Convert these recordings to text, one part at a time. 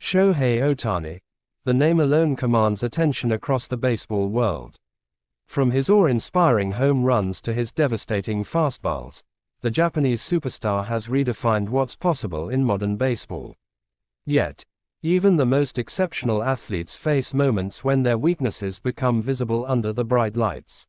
Shohei Ohtani. The name alone commands attention across the baseball world. From his awe-inspiring home runs to his devastating fastballs, the Japanese superstar has redefined what's possible in modern baseball. Yet, even the most exceptional athletes face moments when their weaknesses become visible under the bright lights.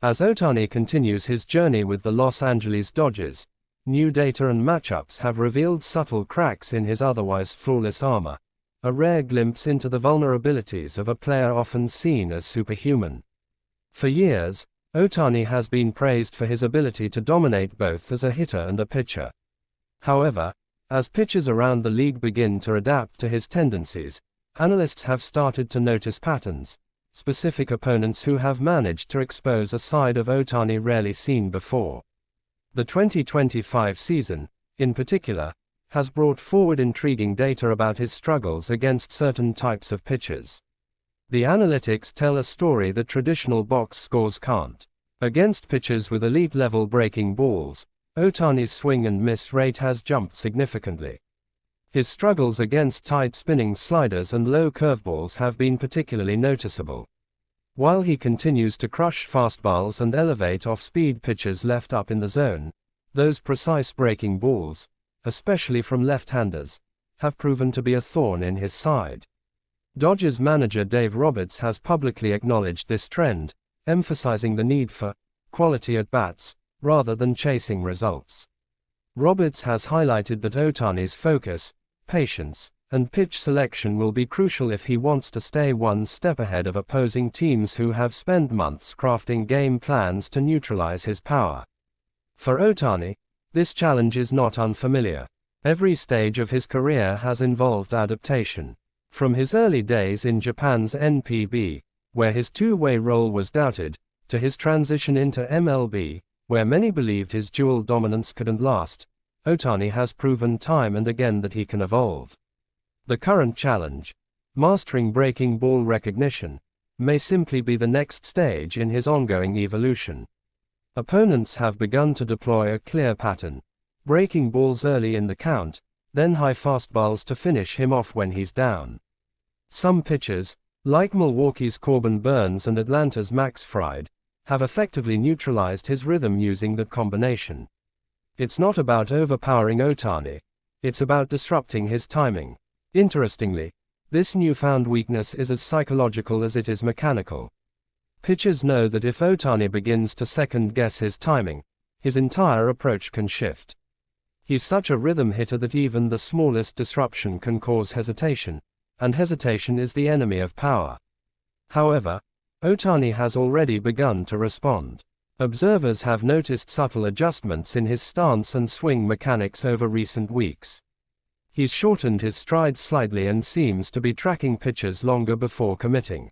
As Ohtani continues his journey with the Los Angeles Dodgers, new data and matchups have revealed subtle cracks in his otherwise flawless armor, a rare glimpse into the vulnerabilities of a player often seen as superhuman. For years, Ohtani has been praised for his ability to dominate both as a hitter and a pitcher. However, as pitchers around the league begin to adapt to his tendencies, analysts have started to notice patterns, specific opponents who have managed to expose a side of Ohtani rarely seen before. The 2025 season, in particular, has brought forward intriguing data about his struggles against certain types of pitchers. The analytics tell a story that traditional box scores can't. Against pitchers with elite-level breaking balls, Ohtani's swing and miss rate has jumped significantly. His struggles against tight spinning sliders and low curveballs have been particularly noticeable. While he continues to crush fastballs and elevate off-speed pitches left up in the zone, those precise breaking balls, especially from left-handers, have proven to be a thorn in his side. Dodgers manager Dave Roberts has publicly acknowledged this trend, emphasizing the need for quality at-bats, rather than chasing results. Roberts has highlighted that Ohtani's focus, patience, and pitch selection will be crucial if he wants to stay one step ahead of opposing teams who have spent months crafting game plans to neutralize his power. For Ohtani, this challenge is not unfamiliar. Every stage of his career has involved adaptation. From his early days in Japan's NPB, where his two-way role was doubted, to his transition into MLB, where many believed his dual dominance couldn't last, Ohtani has proven time and again that he can evolve. The current challenge, mastering breaking ball recognition, may simply be the next stage in his ongoing evolution. Opponents have begun to deploy a clear pattern, breaking balls early in the count, then high fastballs to finish him off when he's down. Some pitchers, like Milwaukee's Corbin Burns and Atlanta's Max Fried, have effectively neutralized his rhythm using that combination. It's not about overpowering Ohtani, it's about disrupting his timing. Interestingly, this newfound weakness is as psychological as it is mechanical. Pitchers know that if Ohtani begins to second-guess his timing, his entire approach can shift. He's such a rhythm hitter that even the smallest disruption can cause hesitation, and hesitation is the enemy of power. However, Ohtani has already begun to respond. Observers have noticed subtle adjustments in his stance and swing mechanics over recent weeks. He's shortened his strides slightly and seems to be tracking pitches longer before committing.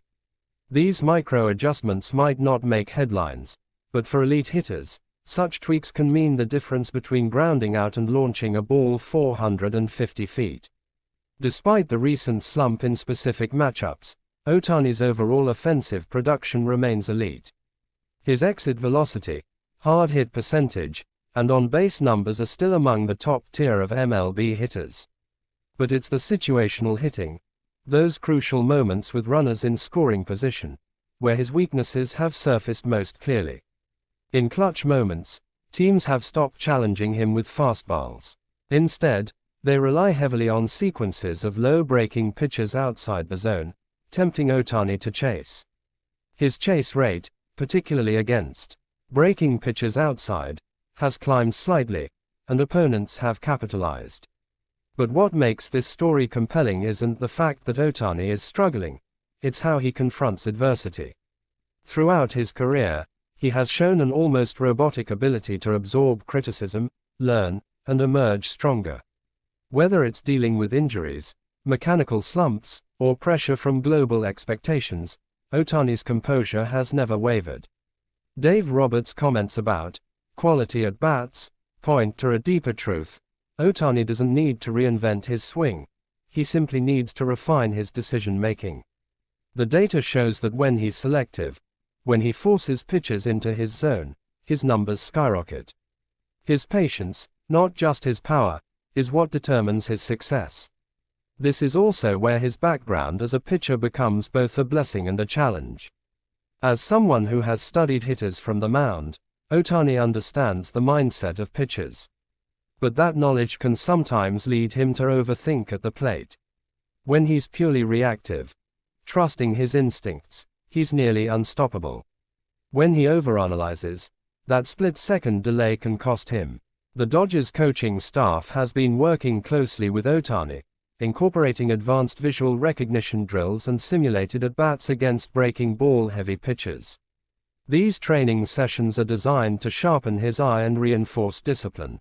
These micro-adjustments might not make headlines, but for elite hitters, such tweaks can mean the difference between grounding out and launching a ball 450 feet. Despite the recent slump in specific matchups, Ohtani's overall offensive production remains elite. His exit velocity, hard hit percentage, and on-base numbers are still among the top tier of MLB hitters. But it's the situational hitting, those crucial moments with runners in scoring position, where his weaknesses have surfaced most clearly. In clutch moments, teams have stopped challenging him with fastballs. Instead, they rely heavily on sequences of low-breaking pitches outside the zone, tempting Ohtani to chase. His chase rate, particularly against breaking pitches outside, has climbed slightly, and opponents have capitalized. But what makes this story compelling isn't the fact that Ohtani is struggling, it's how he confronts adversity. Throughout his career, he has shown an almost robotic ability to absorb criticism, learn, and emerge stronger. Whether it's dealing with injuries, mechanical slumps, or pressure from global expectations, Ohtani's composure has never wavered. Dave Roberts' comments about quality at bats point to a deeper truth. Ohtani doesn't need to reinvent his swing, he simply needs to refine his decision-making. The data shows that when he's selective, when he forces pitches into his zone, his numbers skyrocket. His patience, not just his power, is what determines his success. This is also where his background as a pitcher becomes both a blessing and a challenge. As someone who has studied hitters from the mound, Ohtani understands the mindset of pitchers. But that knowledge can sometimes lead him to overthink at the plate. When he's purely reactive, trusting his instincts, he's nearly unstoppable. When he overanalyzes, that split-second delay can cost him. The Dodgers coaching staff has been working closely with Ohtani, incorporating advanced visual recognition drills and simulated at-bats against breaking ball-heavy pitchers. These training sessions are designed to sharpen his eye and reinforce discipline.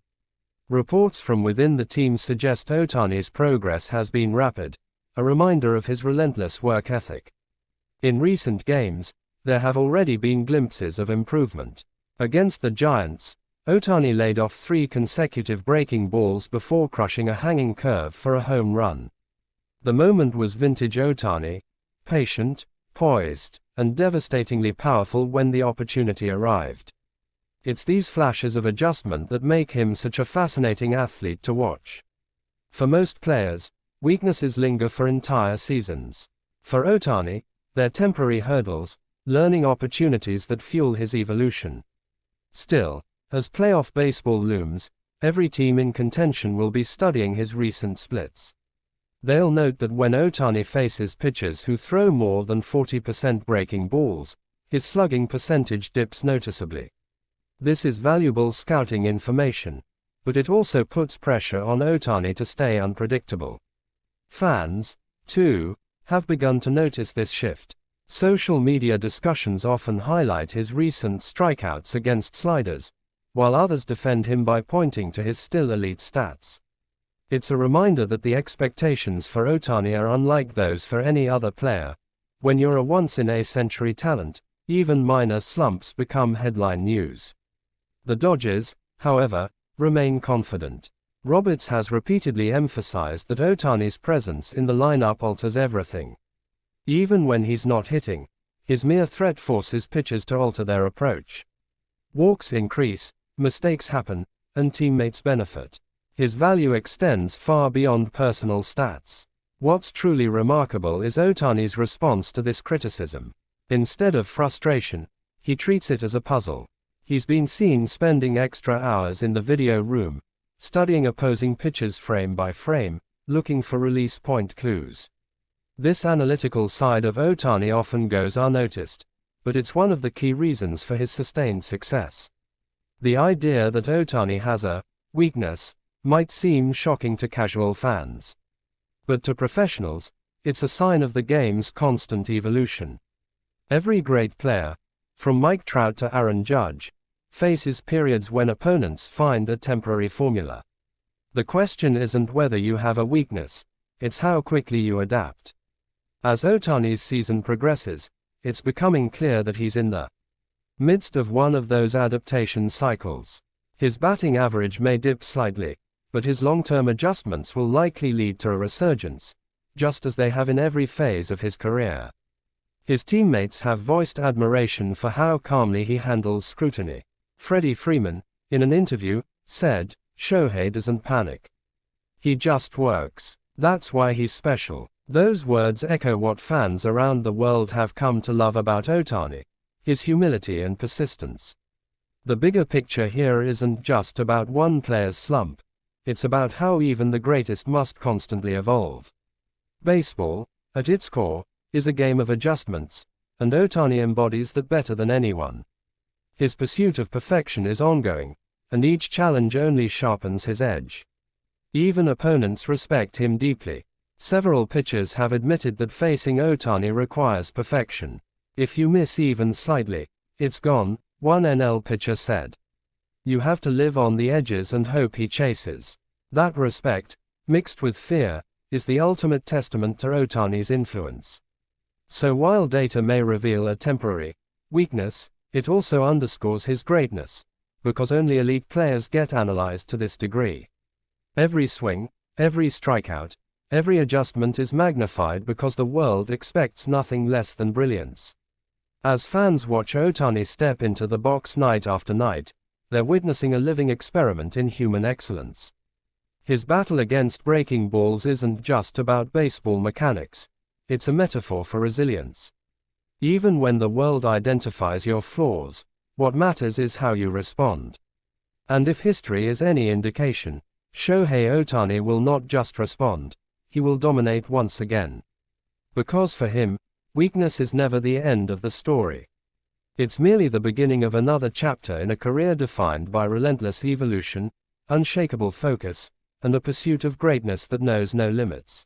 Reports from within the team suggest Ohtani's progress has been rapid, a reminder of his relentless work ethic. In recent games, there have already been glimpses of improvement. Against the Giants, Ohtani laid off 3 consecutive breaking balls before crushing a hanging curve for a home run. The moment was vintage Ohtani, patient, poised, and devastatingly powerful when the opportunity arrived. It's these flashes of adjustment that make him such a fascinating athlete to watch. For most players, weaknesses linger for entire seasons. For Ohtani, they're temporary hurdles, learning opportunities that fuel his evolution. Still, as playoff baseball looms, every team in contention will be studying his recent splits. They'll note that when Ohtani faces pitchers who throw more than 40% breaking balls, his slugging percentage dips noticeably. This is valuable scouting information, but it also puts pressure on Ohtani to stay unpredictable. Fans, too, have begun to notice this shift. Social media discussions often highlight his recent strikeouts against sliders, while others defend him by pointing to his still elite stats. It's a reminder that the expectations for Ohtani are unlike those for any other player. When you're a once-in-a-century talent, even minor slumps become headline news. The Dodgers, however, remain confident. Roberts has repeatedly emphasized that Ohtani's presence in the lineup alters everything. Even when he's not hitting, his mere threat forces pitchers to alter their approach. Walks increase, mistakes happen, and teammates benefit. His value extends far beyond personal stats. What's truly remarkable is Ohtani's response to this criticism. Instead of frustration, he treats it as a puzzle. He's been seen spending extra hours in the video room, studying opposing pitchers frame by frame, looking for release point clues. This analytical side of Ohtani often goes unnoticed, but it's one of the key reasons for his sustained success. The idea that Ohtani has a weakness might seem shocking to casual fans. But to professionals, it's a sign of the game's constant evolution. Every great player, from Mike Trout to Aaron Judge, faces periods when opponents find a temporary formula. The question isn't whether you have a weakness, it's how quickly you adapt. As Ohtani's season progresses, it's becoming clear that he's in the midst of one of those adaptation cycles. His batting average may dip slightly, but his long-term adjustments will likely lead to a resurgence, just as they have in every phase of his career. His teammates have voiced admiration for how calmly he handles scrutiny. Freddie Freeman, in an interview, said, "Shohei doesn't panic. He just works. That's why he's special." Those words echo what fans around the world have come to love about Ohtani, his humility and persistence. The bigger picture here isn't just about one player's slump, it's about how even the greatest must constantly evolve. Baseball, at its core, is a game of adjustments, and Ohtani embodies that better than anyone. His pursuit of perfection is ongoing, and each challenge only sharpens his edge. Even opponents respect him deeply. Several pitchers have admitted that facing Ohtani requires perfection. "If you miss even slightly, it's gone," one NL pitcher said. "You have to live on the edges and hope he chases." That respect, mixed with fear, is the ultimate testament to Ohtani's influence. So while data may reveal a temporary weakness, it also underscores his greatness, because only elite players get analyzed to this degree. Every swing, every strikeout, every adjustment is magnified because the world expects nothing less than brilliance. As fans watch Ohtani step into the box night after night, they're witnessing a living experiment in human excellence. His battle against breaking balls isn't just about baseball mechanics, it's a metaphor for resilience. Even when the world identifies your flaws, what matters is how you respond. And if history is any indication, Shohei Ohtani will not just respond, he will dominate once again. Because for him, weakness is never the end of the story. It's merely the beginning of another chapter in a career defined by relentless evolution, unshakable focus, and a pursuit of greatness that knows no limits.